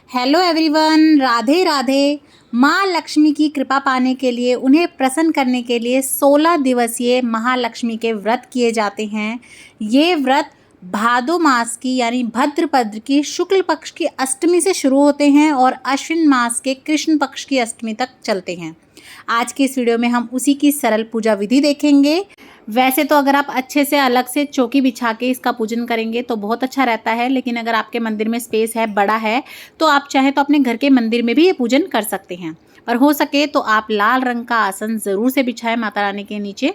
Hello everyone, Radhe Radhe. माँ लक्ष्मी की कृपा पाने के लिए, उन्हें प्रसन्न करने के लिए 16 दिवसीय महालक्ष्मी के व्रत किए जाते हैं। ये व्रत भादो मास की यानी भद्रपद की शुक्ल पक्ष की अष्टमी से शुरू होते हैं और अश्विन मास के कृष्ण पक्ष की अष्टमी तक चलते हैं। आज की इस वीडियो में हम उसी की सरल पूजा विधि देखेंगे। वैसे तो अगर आप अच्छे से अलग से चौकी बिछा के इसका पूजन करेंगे तो बहुत अच्छा रहता है, लेकिन अगर आपके मंदिर में स्पेस है, बड़ा है, तो आप चाहे तो अपने घर के मंदिर में भी ये पूजन कर सकते हैं। पर हो सके तो आप लाल रंग का आसन ज़रूर से बिछाएं माता रानी के नीचे।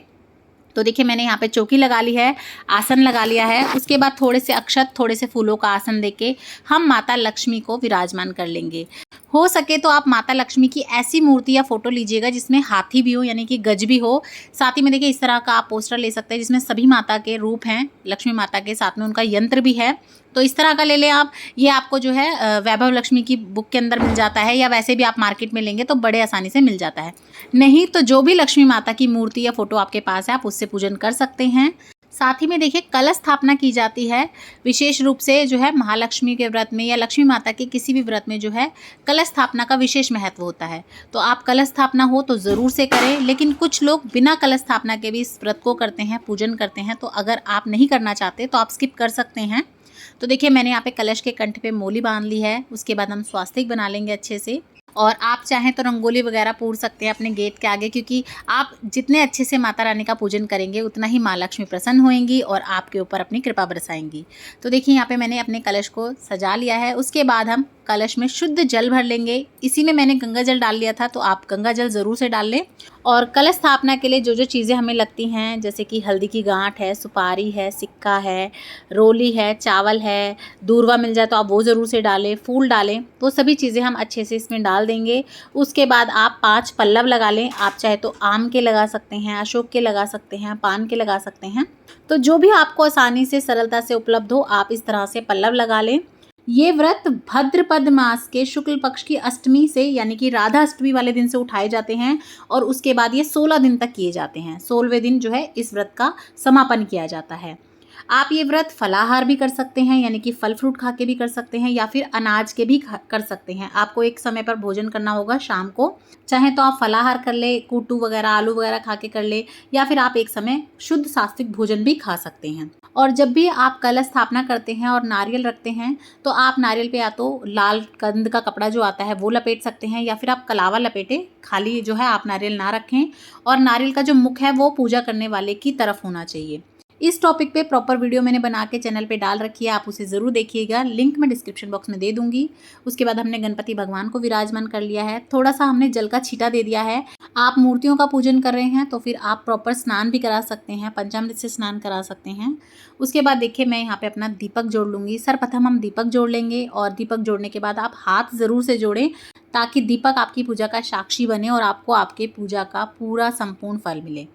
तो देखिए मैंने यहाँ पे चौकी लगा ली है, आसन लगा लिया है। उसके बाद थोड़े से अक्षत, थोड़े से फूलों का आसन देके हम माता लक्ष्मी को विराजमान कर लेंगे। हो सके तो आप माता लक्ष्मी की ऐसी मूर्ति या फोटो लीजिएगा जिसमें हाथी भी हो, यानी कि गज भी हो। साथ ही में देखिए इस तरह का आप पोस्टर ले सकते हैं जिसमें सभी माता के रूप हैं, लक्ष्मी माता के, साथ में उनका यंत्र भी है। तो इस तरह का ले लें आप। ये आपको जो है वैभव लक्ष्मी की बुक के अंदर मिल जाता है, या वैसे भी आप मार्केट में लेंगे तो बड़े आसानी से मिल जाता है। नहीं तो जो भी लक्ष्मी माता की मूर्ति या फोटो आपके पास है, आप उससे पूजन कर सकते हैं। साथ ही में देखिए कलश स्थापना की जाती है। विशेष रूप से जो है महालक्ष्मी के व्रत में या लक्ष्मी माता के किसी भी व्रत में जो है कलश स्थापना का विशेष महत्व होता है। तो आप कलश स्थापना हो तो ज़रूर से करें, लेकिन कुछ लोग बिना कलश स्थापना के भी इस व्रत को करते हैं, पूजन करते हैं। तो अगर आप नहीं करना चाहते तो आप स्किप कर सकते हैं। तो देखिए मैंने यहाँ पे कलश के कंठ पे मोली बांध ली है। उसके बाद हम स्वास्तिक बना लेंगे अच्छे से, और आप चाहें तो रंगोली वगैरह पूर सकते हैं अपने गेट के आगे, क्योंकि आप जितने अच्छे से माता रानी का पूजन करेंगे उतना ही माँ लक्ष्मी प्रसन्न होएंगी और आपके ऊपर अपनी कृपा बरसाएंगी। तो देखिए यहाँ पे मैंने अपने कलश को सजा लिया है। उसके बाद हम कलश में शुद्ध जल भर लेंगे। इसी में मैंने गंगा जल डाल लिया था, तो आप गंगा जल ज़रूर से डाल लें। और कलश स्थापना के लिए जो जो चीज़ें हमें लगती हैं, जैसे कि हल्दी की गांठ है, सुपारी है, सिक्का है, रोली है, चावल है, दूर्वा मिल जाए तो आप वो ज़रूर से डालें, फूल डालें। तो सभी चीज़ें हम अच्छे से इसमें डाल देंगे। उसके बाद आप 5 पल्लव लगा लें। आप चाहे तो आम के लगा सकते हैं, अशोक के लगा सकते हैं, पान के लगा सकते हैं। तो जो भी आपको आसानी से, सरलता से उपलब्ध हो, आप इस तरह से पल्लव लगा लें। ये व्रत भद्रपद मास के शुक्ल पक्ष की अष्टमी से, यानी कि राधा अष्टमी वाले दिन से उठाए जाते हैं और उसके बाद ये 16 दिन तक किए जाते हैं। 16वें दिन जो है इस व्रत का समापन किया जाता है। आप ये व्रत फलाहार भी कर सकते हैं, यानी कि फल फ्रूट खा के भी कर सकते हैं, या फिर अनाज के भी कर सकते हैं। आपको एक समय पर भोजन करना होगा शाम को। चाहे तो आप फलाहार कर ले, कूटू वगैरह, आलू वगैरह खा के कर ले, या फिर आप एक समय शुद्ध सात्विक भोजन भी खा सकते हैं। और जब भी आप कलश स्थापना करते हैं और नारियल रखते हैं, तो आप नारियल पे या तो लाल कंद का कपड़ा जो आता है वो लपेट सकते हैं, या फिर आप कलावा लपेटे, खाली जो है आप नारियल ना रखें। और नारियल का जो मुख है वो पूजा करने वाले की तरफ होना चाहिए। इस टॉपिक पे प्रॉपर वीडियो मैंने बना के चैनल पे डाल रखी है, आप उसे ज़रूर देखिएगा। लिंक मैं डिस्क्रिप्शन बॉक्स में दे दूंगी। उसके बाद हमने गणपति भगवान को विराजमान कर लिया है। थोड़ा सा हमने जल का छींटा दे दिया है। आप मूर्तियों का पूजन कर रहे हैं तो फिर आप प्रॉपर स्नान भी करा सकते हैं, पंचामृत से स्नान करा सकते हैं। उसके बाद देखिए मैं यहाँ पे अपना दीपक जोड़ लूँगी। सर्वप्रथम हम दीपक जोड़ लेंगे, और दीपक जोड़ने के बाद आप हाथ ज़रूर से जोड़ें, ताकि दीपक आपकी पूजा का साक्षी बने और आपको आपके पूजा का पूरा संपूर्ण फल मिले।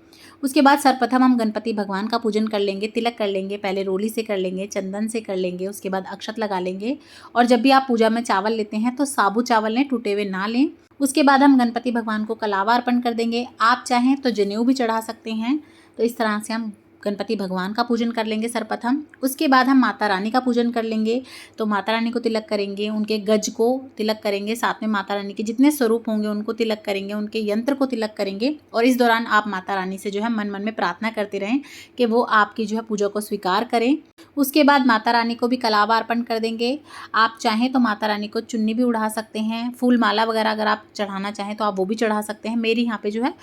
उसके बाद सर्वप्रथम हम गणपति भगवान का पूजन कर लेंगे, तिलक कर लेंगे। पहले रोली से कर लेंगे, चंदन से कर लेंगे, उसके बाद अक्षत लगा लेंगे। और जब भी आप पूजा में चावल लेते हैं तो साबुत चावल लें, टूटे हुए ना लें। उसके बाद हम गणपति भगवान को कलावा अर्पण कर देंगे। आप चाहें तो जनेऊ भी चढ़ा सकते हैं। तो इस तरह से हम गणपति भगवान का पूजन कर लेंगे सर्वप्रथम। उसके बाद हम माता रानी का पूजन कर लेंगे। तो माता रानी को तिलक करेंगे, उनके गज को तिलक करेंगे, साथ में माता रानी के जितने स्वरूप होंगे उनको तिलक करेंगे, उनके यंत्र को तिलक करेंगे। और इस दौरान आप माता रानी से जो है मन मन में प्रार्थना करते रहें कि वो आपकी जो है पूजा को स्वीकार करें। उसके बाद माता रानी को भी कलावा अर्पण कर देंगे। आप चाहें तो माता रानी को चुन्नी भी उड़ा सकते हैं, फूल माला वगैरह अगर आप चढ़ाना चाहें तो आप वो भी चढ़ा सकते हैं। मेरी यहाँ पे जो है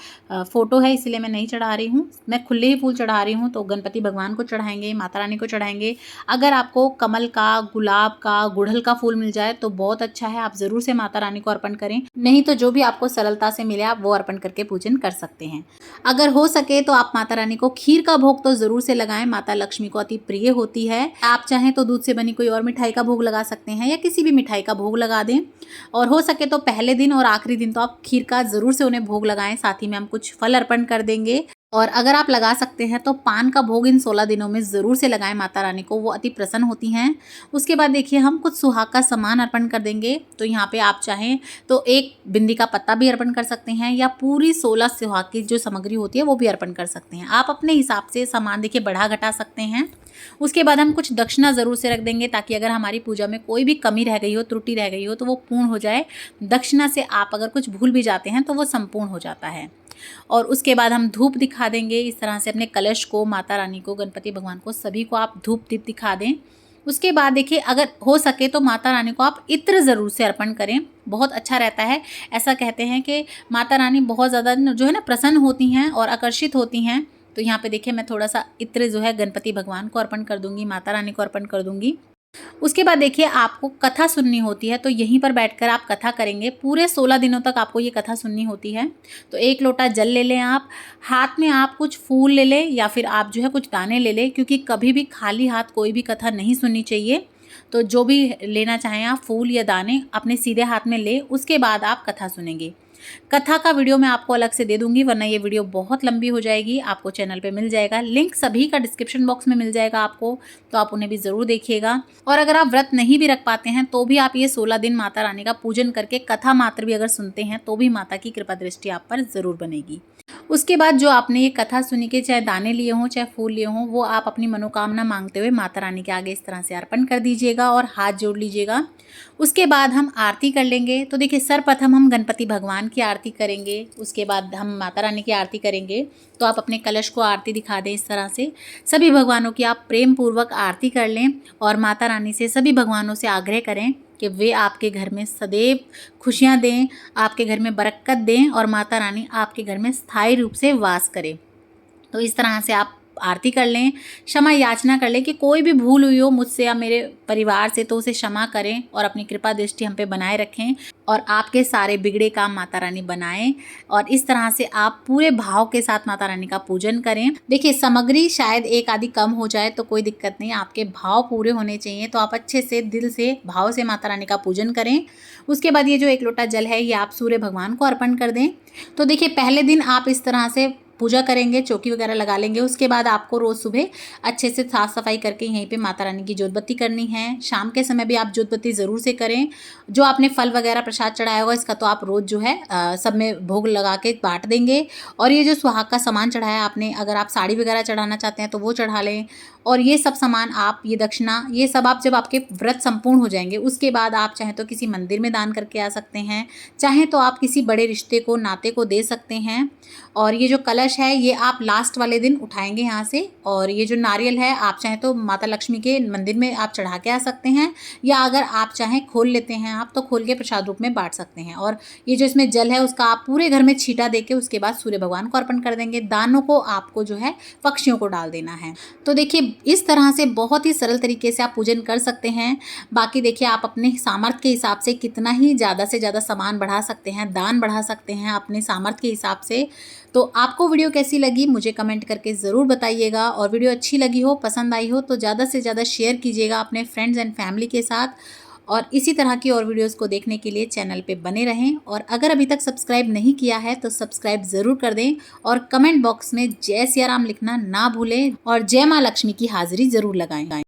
फ़ोटो है, इसलिए मैं नहीं चढ़ा रही हूँ, मैं खुले ही फूल चढ़ा रही हूँ। तो गणपति भगवान को चढ़ाएंगे, माता रानी को चढ़ाएंगे। अगर आपको कमल का, गुलाब का, गुड़हल का फूल मिल जाए तो बहुत अच्छा है, आप ज़रूर से माता रानी को अर्पण करें। नहीं तो जो भी आपको सरलता से मिले आप वो अर्पण करके पूजन कर सकते हैं। अगर हो सके तो आप माता रानी को खीर का भोग तो ज़रूर से लगाएं, माता लक्ष्मी को अति प्रिय होती है। आप चाहें तो दूध से बनी कोई और मिठाई का भोग लगा सकते हैं, या किसी भी मिठाई का भोग लगा दें। और हो सके तो पहले दिन और आखिरी दिन तो आप खीर का ज़रूर से उन्हें भोग लगाएं। साथ ही में हम कुछ फल अर्पण कर देंगे। और अगर आप लगा सकते हैं तो पान का भोग इन 16 दिनों में ज़रूर से लगाएं माता रानी को, वो अति प्रसन्न होती हैं। उसके बाद देखिए हम कुछ सुहाग का सामान अर्पण कर देंगे। तो यहाँ पे आप चाहें तो एक बिंदी का पत्ता भी अर्पण कर सकते हैं या पूरी 16 सुहाग की जो सामग्री होती है वो भी अर्पण कर सकते हैं। आप अपने हिसाब से सामान देखिए बढ़ा घटा सकते हैं। उसके बाद हम कुछ दक्षिणा ज़रूर से रख देंगे ताकि अगर हमारी पूजा में कोई भी कमी रह गई हो, त्रुटि रह गई हो तो वो पूर्ण हो जाए। दक्षिणा से आप अगर कुछ भूल भी जाते हैं तो वो संपूर्ण हो जाता है। और उसके बाद हम धूप दिखा देंगे इस तरह से अपने कलश को, माता रानी को, गणपति भगवान को, सभी को आप धूप दीप दिखा दें। उसके बाद देखिए अगर हो सके तो माता रानी को आप इत्र ज़रूर से अर्पण करें, बहुत अच्छा रहता है। ऐसा कहते हैं कि माता रानी बहुत ज़्यादा जो है ना प्रसन्न होती हैं और आकर्षित होती हैं। तो यहाँ पे देखिए मैं थोड़ा सा इत्र जो है गणपति भगवान को अर्पण कर दूंगी, माता रानी को अर्पण कर दूंगी। उसके बाद देखिए आपको कथा सुननी होती है, तो यहीं पर बैठकर आप कथा करेंगे। पूरे 16 दिनों तक आपको ये कथा सुननी होती है। तो एक लोटा जल ले लें आप, हाथ में आप कुछ फूल ले लें या फिर आप जो है कुछ दाने ले लें, क्योंकि कभी भी खाली हाथ कोई भी कथा नहीं सुननी चाहिए। तो जो भी लेना चाहें आप फूल या दाने अपने सीधे हाथ में ले, उसके बाद आप कथा सुनेंगे। कथा का वीडियो मैं आपको अलग से दे दूंगी, वरना ये वीडियो बहुत लंबी हो जाएगी। आपको चैनल पे मिल जाएगा, लिंक सभी का डिस्क्रिप्शन बॉक्स में मिल जाएगा आपको, तो आप उन्हें भी ज़रूर देखिएगा। और अगर आप व्रत नहीं भी रख पाते हैं तो भी आप ये 16 दिन माता रानी का पूजन करके कथा मात्र भी अगर सुनते हैं तो भी माता की कृपा दृष्टि आप पर ज़रूर बनेगी। उसके बाद जो आपने ये कथा सुनी के चाहे दाने लिए हों चाहे फूल लिए हों, वो आप अपनी मनोकामना मांगते हुए माता रानी के आगे इस तरह से अर्पण कर दीजिएगा और हाथ जोड़ लीजिएगा। उसके बाद हम आरती कर लेंगे। तो देखिए सर्वप्रथम हम गणपति भगवान की आरती करेंगे, उसके बाद हम माता रानी की आरती करेंगे। तो आप अपने कलश को आरती दिखा दें इस तरह से। सभी भगवानों की आप प्रेम पूर्वक आरती कर लें और माता रानी से, सभी भगवानों से आग्रह करें कि वे आपके घर में सदैव खुशियाँ दें, आपके घर में बरकत दें और माता रानी आपके घर में स्थायी रूप से वास करें। तो इस तरह से आप आरती कर लें, क्षमा याचना कर लें कि कोई भी भूल हुई हो मुझसे या मेरे परिवार से तो उसे क्षमा करें और अपनी कृपा दृष्टि हम पे बनाए रखें और आपके सारे बिगड़े काम माता रानी बनाएं। और इस तरह से आप पूरे भाव के साथ माता रानी का पूजन करें। देखिए सामग्री शायद एक आधी कम हो जाए तो कोई दिक्कत नहीं, आपके भाव पूरे होने चाहिए। तो आप अच्छे से दिल से भाव से माता रानी का पूजन करें। उसके बाद ये जो एक लोटा जल है ये आप सूर्य भगवान को अर्पण कर दें। तो देखिए पहले दिन आप इस तरह से पूजा करेंगे, चौकी वगैरह लगा लेंगे। उसके बाद आपको रोज़ सुबह अच्छे से साफ़ सफाई करके यहीं पे माता रानी की जोत बत्ती करनी है। शाम के समय भी आप जोत बत्ती ज़रूर से करें। जो आपने फल वगैरह प्रसाद चढ़ाया होगा इसका तो आप रोज़ जो है सब में भोग लगा के बांट देंगे। और ये जो सुहाग का सामान चढ़ाया आपने, अगर आप साड़ी वगैरह चढ़ाना चाहते हैं तो वो चढ़ा लें। और ये सब सामान आप, ये दक्षिणा, ये सब आप जब आपके व्रत संपूर्ण हो जाएंगे उसके बाद आप चाहें तो किसी मंदिर में दान करके आ सकते हैं, चाहें तो आप किसी बड़े रिश्ते को, नाते को दे सकते हैं। और ये जो कलश है ये आप लास्ट वाले दिन उठाएंगे यहाँ से। और ये जो नारियल है आप चाहें तो माता लक्ष्मी के मंदिर में आप चढ़ा के आ सकते हैं, या अगर आप चाहें खोल लेते हैं आप तो खोल के प्रसाद रूप में बांट सकते हैं। और ये जो इसमें जल है उसका आप पूरे घर में छींटा देके उसके बाद सूर्य भगवान को अर्पण कर देंगे। दानों को आपको जो है पक्षियों को डाल देना है। तो देखिए इस तरह से बहुत ही सरल तरीके से आप पूजन कर सकते हैं। बाकी देखिए आप अपने सामर्थ्य के हिसाब से कितना ही ज़्यादा से ज़्यादा सामान बढ़ा सकते हैं, दान बढ़ा सकते हैं अपने सामर्थ्य के हिसाब से। तो आपको वीडियो कैसी लगी मुझे कमेंट करके ज़रूर बताइएगा। और वीडियो अच्छी लगी हो, पसंद आई हो तो ज़्यादा से ज़्यादा शेयर कीजिएगा अपने फ्रेंड्स एंड फैमिली के साथ। और इसी तरह की और वीडियोस को देखने के लिए चैनल पे बने रहें। और अगर अभी तक सब्सक्राइब नहीं किया है तो सब्सक्राइब ज़रूर कर दें और कमेंट बॉक्स में जय सिया राम लिखना ना भूलें और जय माँ लक्ष्मी की हाजिरी ज़रूर लगाएं।